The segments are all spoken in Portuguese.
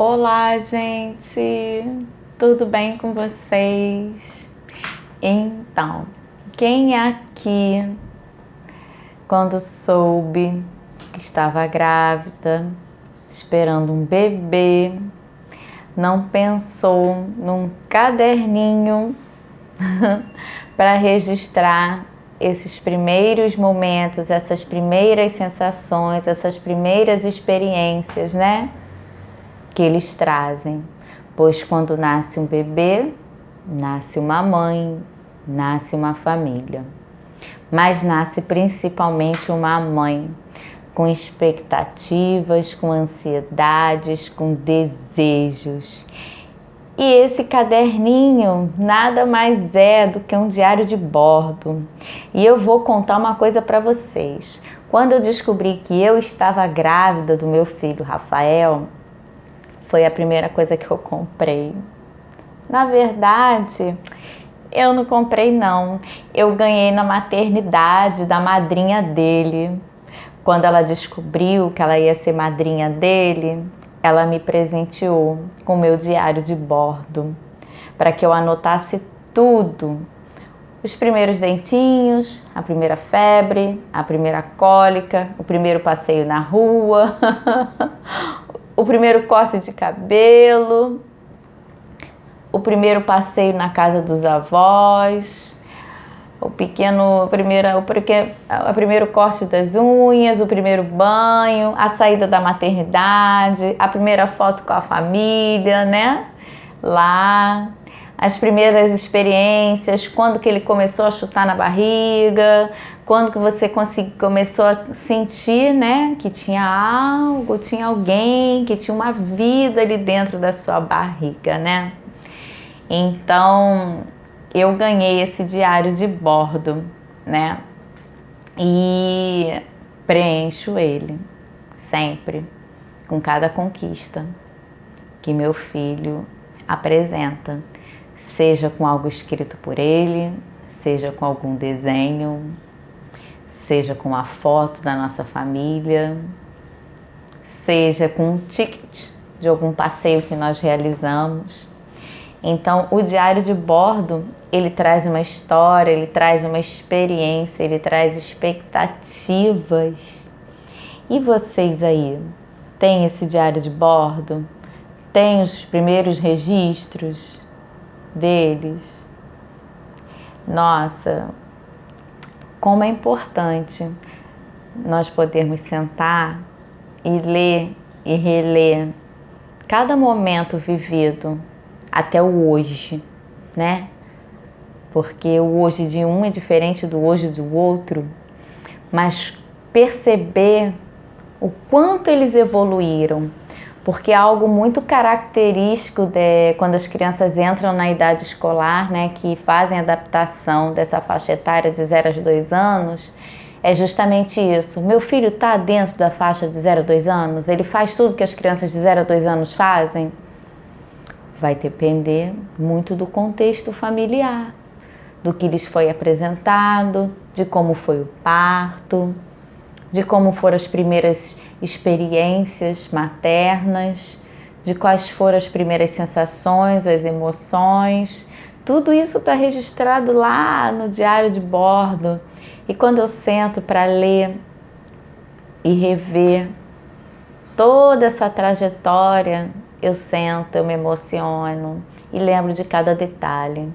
Olá, gente! Tudo bem com vocês? Então, quem aqui, quando soube que estava grávida, esperando um bebê, não pensou num caderninho para registrar esses primeiros momentos, essas primeiras sensações, essas primeiras experiências, né? Que eles trazem, pois quando nasce um bebê, nasce uma mãe, nasce uma família, mas nasce principalmente uma mãe com expectativas, com ansiedades, com desejos. E esse caderninho nada mais é do que um diário de bordo. E eu vou contar uma coisa para vocês. Quando eu descobri que eu estava grávida do meu filho Rafael, foi a primeira coisa que eu comprei. Na verdade, eu não comprei não. Eu ganhei na maternidade da madrinha dele. Quando ela descobriu que ela ia ser madrinha dele, ela me presenteou com o meu diário de bordo, para que eu anotasse tudo. Os primeiros dentinhos, a primeira febre, a primeira cólica, o primeiro passeio na rua, o primeiro corte de cabelo, o primeiro passeio na casa dos avós, o primeiro corte das unhas, o primeiro banho, a saída da maternidade, a primeira foto com a família, né? Lá, as primeiras experiências, quando que ele começou a chutar na barriga, quando que você começou a sentir, né, que tinha algo, tinha alguém, que tinha uma vida ali dentro da sua barriga, né? Então, eu ganhei esse diário de bordo, né? E preencho ele sempre com cada conquista que meu filho apresenta, seja com algo escrito por ele, seja com algum desenho, seja com a foto da nossa família, seja com um ticket de algum passeio que nós realizamos. Então, o diário de bordo, ele traz uma história, ele traz uma experiência, ele traz expectativas. E vocês aí, têm esse diário de bordo? Tem os primeiros registros deles? Nossa, como é importante nós podermos sentar e ler e reler cada momento vivido até o hoje, né? Porque o hoje de um é diferente do hoje do outro, mas perceber o quanto eles evoluíram, porque é algo muito característico quando as crianças entram na idade escolar, né, que fazem adaptação dessa faixa etária de 0 a 2 anos, é justamente isso. Meu filho está dentro da faixa de 0 a 2 anos? Ele faz tudo que as crianças de 0 a 2 anos fazem? Vai depender muito do contexto familiar, do que lhes foi apresentado, de como foi o parto, de como foram as primeiras experiências maternas, de quais foram as primeiras sensações, as emoções. Tudo isso está registrado lá no diário de bordo. E quando eu sento para ler e rever toda essa trajetória, eu sento, eu me emociono e lembro de cada detalhe.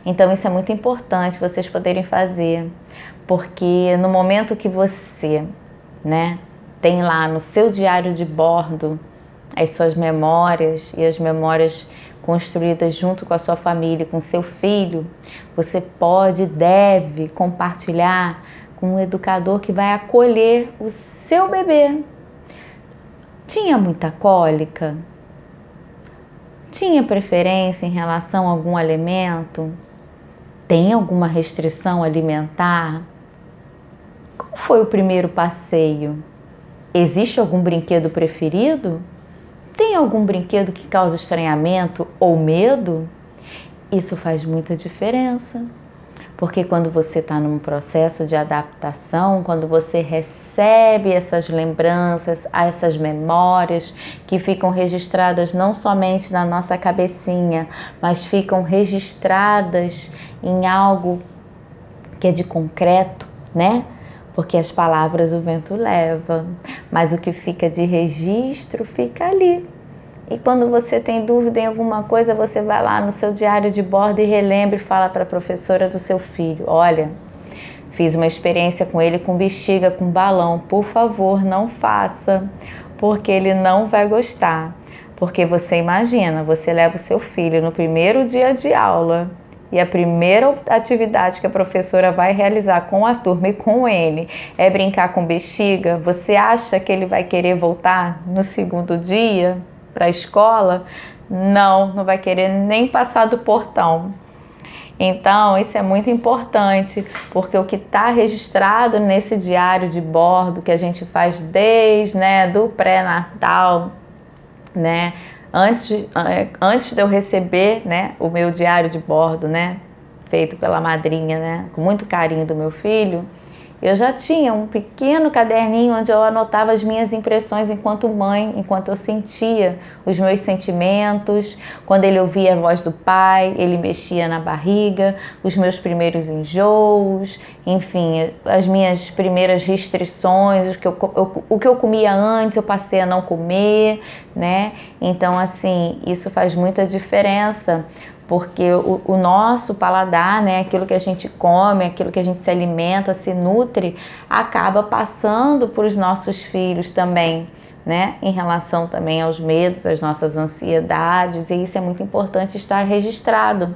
Então isso é muito importante vocês poderem fazer, porque no momento que você, né, tem lá no seu diário de bordo as suas memórias e as memórias construídas junto com a sua família, com seu filho, você pode e deve compartilhar com um educador que vai acolher o seu bebê. Tinha muita cólica? Tinha preferência em relação a algum alimento? Tem alguma restrição alimentar? Como foi o primeiro passeio? Existe algum brinquedo preferido? Tem algum brinquedo que causa estranhamento ou medo? Isso faz muita diferença, Porque quando você está num processo de adaptação, quando você recebe essas lembranças, essas memórias que ficam registradas não somente na nossa cabecinha, mas ficam registradas em algo que é de concreto, né? Porque as palavras o vento leva, mas o que fica de registro fica ali. E quando você tem dúvida em alguma coisa, você vai lá no seu diário de bordo e relembra e fala para a professora do seu filho: olha, fiz uma experiência com ele com bexiga, com balão, por favor, não faça, porque ele não vai gostar. Porque você imagina, você leva o seu filho no primeiro dia de aula e a primeira atividade que a professora vai realizar com a turma e com ele é brincar com bexiga. Você acha que ele vai querer voltar no segundo dia para a escola? Não vai querer nem passar do portão. Então, isso é muito importante, porque o que está registrado nesse diário de bordo que a gente faz desde, do pré-natal, antes de eu receber, o meu diário de bordo, feito pela madrinha, com muito carinho do meu filho, eu já tinha um pequeno caderninho onde eu anotava as minhas impressões enquanto mãe, enquanto eu sentia os meus sentimentos. Quando ele ouvia a voz do pai, ele mexia na barriga, os meus primeiros enjoos, enfim, as minhas primeiras restrições, o que eu comia antes, eu passei a não comer, Então, assim, isso faz muita diferença. Porque o nosso paladar, aquilo que a gente come, aquilo que a gente se alimenta, se nutre, acaba passando para os nossos filhos também, em relação também aos medos, às nossas ansiedades, e isso é muito importante estar registrado,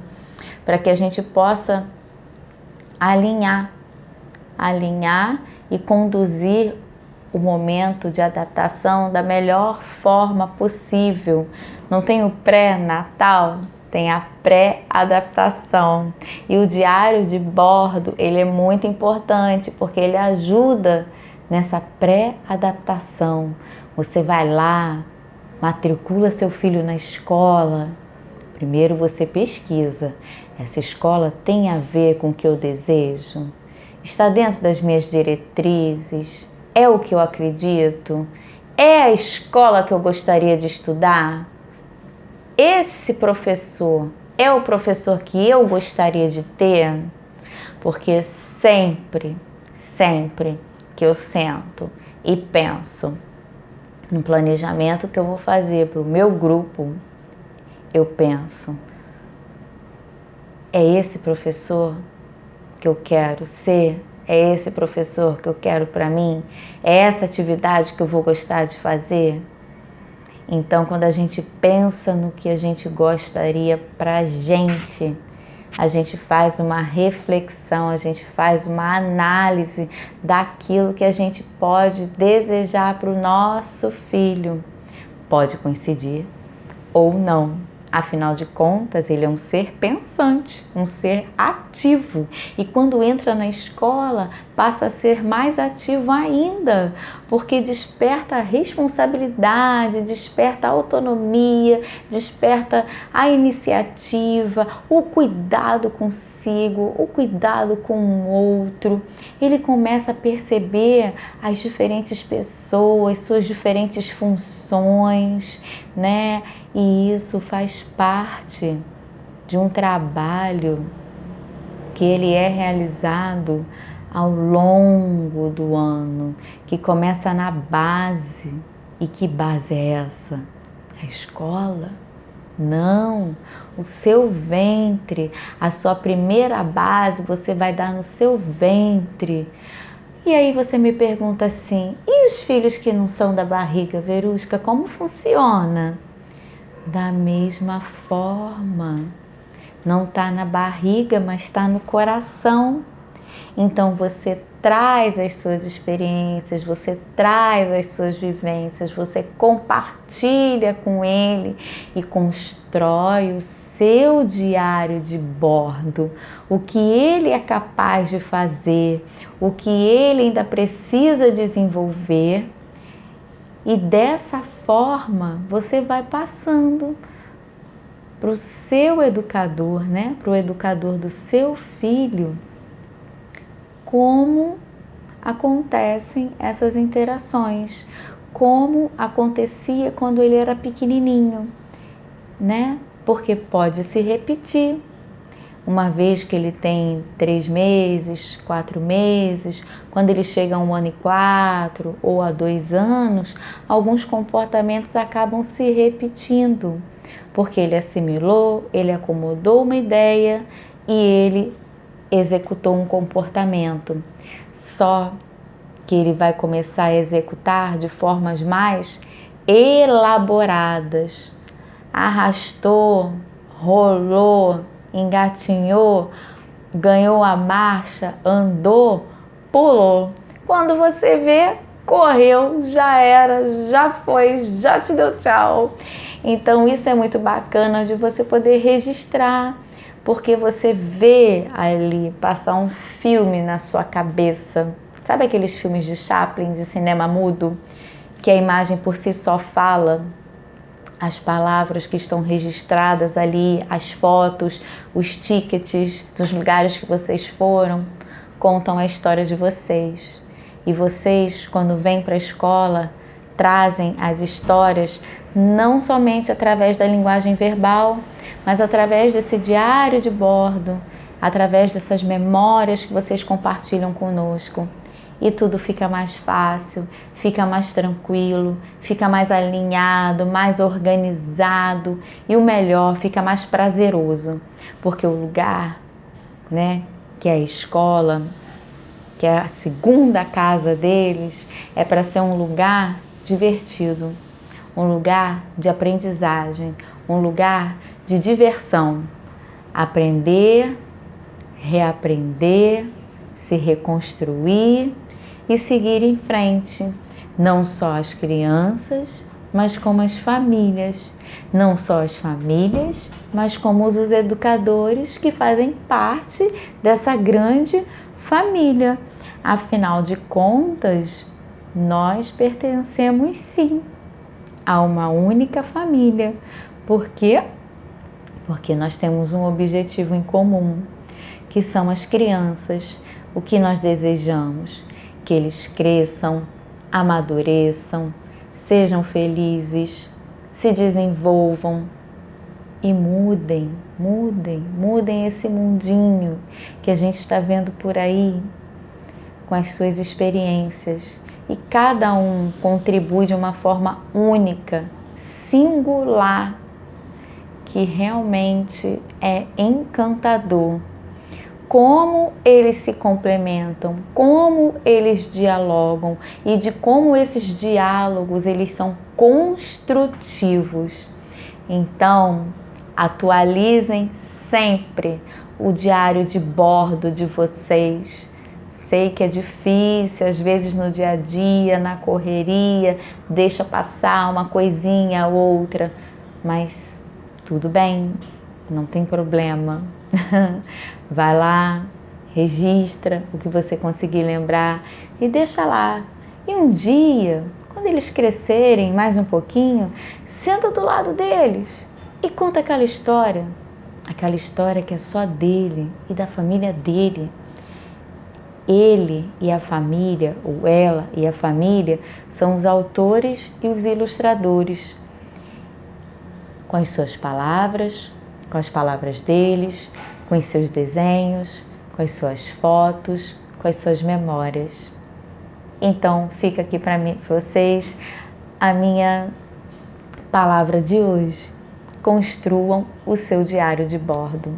para que a gente possa alinhar e conduzir o momento de adaptação da melhor forma possível. Não tem o pré-natal? Tem a pré-adaptação. E o diário de bordo, ele é muito importante, porque ele ajuda nessa pré-adaptação. Você vai lá, matricula seu filho na escola. Primeiro você pesquisa. Essa escola tem a ver com o que eu desejo? Está dentro das minhas diretrizes? É o que eu acredito? É a escola que eu gostaria de estudar? Esse professor é o professor que eu gostaria de ter? Porque sempre que eu sento e penso no planejamento que eu vou fazer para o meu grupo, eu penso: é esse professor que eu quero ser? É esse professor que eu quero para mim? É essa atividade que eu vou gostar de fazer? Então, quando a gente pensa no que a gente gostaria pra gente, a gente faz uma reflexão, a gente faz uma análise daquilo que a gente pode desejar para o nosso filho. Pode coincidir ou não. Afinal de contas, ele é um ser pensante, um ser ativo. E quando entra na escola, passa a ser mais ativo ainda, porque desperta a responsabilidade, desperta a autonomia, desperta a iniciativa, o cuidado consigo, o cuidado com o outro. Ele começa a perceber as diferentes pessoas, suas diferentes funções, E isso faz parte de um trabalho que ele é realizado ao longo do ano, que começa na base. E que base é essa? A escola? Não, o seu ventre, a sua primeira base você vai dar no seu ventre. E aí você me pergunta assim: e os filhos que não são da barriga, Verusca, como funciona? Da mesma forma, não está na barriga, mas está no coração. Então você traz as suas experiências, você traz as suas vivências, você compartilha com ele e constrói o seu diário de bordo, o que ele é capaz de fazer, o que ele ainda precisa desenvolver. E dessa forma você vai passando para o seu educador, para o educador do seu filho, como acontecem essas interações, como acontecia quando ele era pequenininho, né? Porque pode se repetir. Uma vez que ele tem 3 meses, 4 meses, quando ele chega a 1 ano e 4 ou a 2 anos, alguns comportamentos acabam se repetindo, porque ele assimilou, ele acomodou uma ideia e ele executou um comportamento. Só que ele vai começar a executar de formas mais elaboradas. Arrastou, rolou, engatinhou, ganhou a marcha, andou, pulou. Quando você vê, correu, já era, já foi, já te deu tchau. Então isso é muito bacana de você poder registrar, porque você vê ali passar um filme na sua cabeça. Sabe aqueles filmes de Chaplin, de cinema mudo, que a imagem por si só fala? As palavras que estão registradas ali, as fotos, os tickets dos lugares que vocês foram, contam a história de vocês. E vocês, quando vêm para a escola, trazem as histórias não somente através da linguagem verbal, mas através desse diário de bordo, através dessas memórias que vocês compartilham conosco. E tudo fica mais fácil, fica mais tranquilo, fica mais alinhado, mais organizado e o melhor, fica mais prazeroso, porque o lugar, né, que é a escola, que é a segunda casa deles, é para ser um lugar divertido, um lugar de aprendizagem, um lugar de diversão, aprender, reaprender, se reconstruir e seguir em frente, não só as crianças, mas como as famílias, não só as famílias, mas como os educadores que fazem parte dessa grande família. Afinal de contas, nós pertencemos sim a uma única família. Por quê? Porque nós temos um objetivo em comum, que são as crianças. O que nós desejamos? Que eles cresçam, amadureçam, sejam felizes, se desenvolvam e mudem esse mundinho que a gente está vendo por aí com as suas experiências. E cada um contribui de uma forma única, singular, que realmente é encantador. Como eles se complementam, como eles dialogam e de como esses diálogos eles são construtivos. Então, atualizem sempre o diário de bordo de vocês. Sei que é difícil, às vezes no dia a dia, na correria, deixa passar uma coisinha ou outra, mas tudo bem, não tem problema. Vai lá, registra o que você conseguir lembrar e deixa lá. E um dia, quando eles crescerem mais um pouquinho, senta do lado deles e conta aquela história que é só dele e da família dele. Ele e a família, ou ela e a família, são os autores e os ilustradores, com as suas palavras, com as palavras deles, com os seus desenhos, com as suas fotos, com as suas memórias. Então, fica aqui para vocês a minha palavra de hoje. Construam o seu diário de bordo.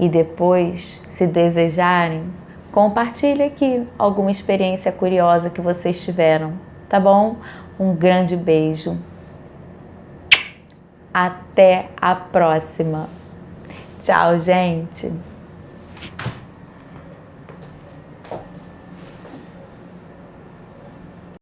E depois, se desejarem, compartilhe aqui alguma experiência curiosa que vocês tiveram, tá bom? Um grande beijo. Até a próxima. Tchau, gente!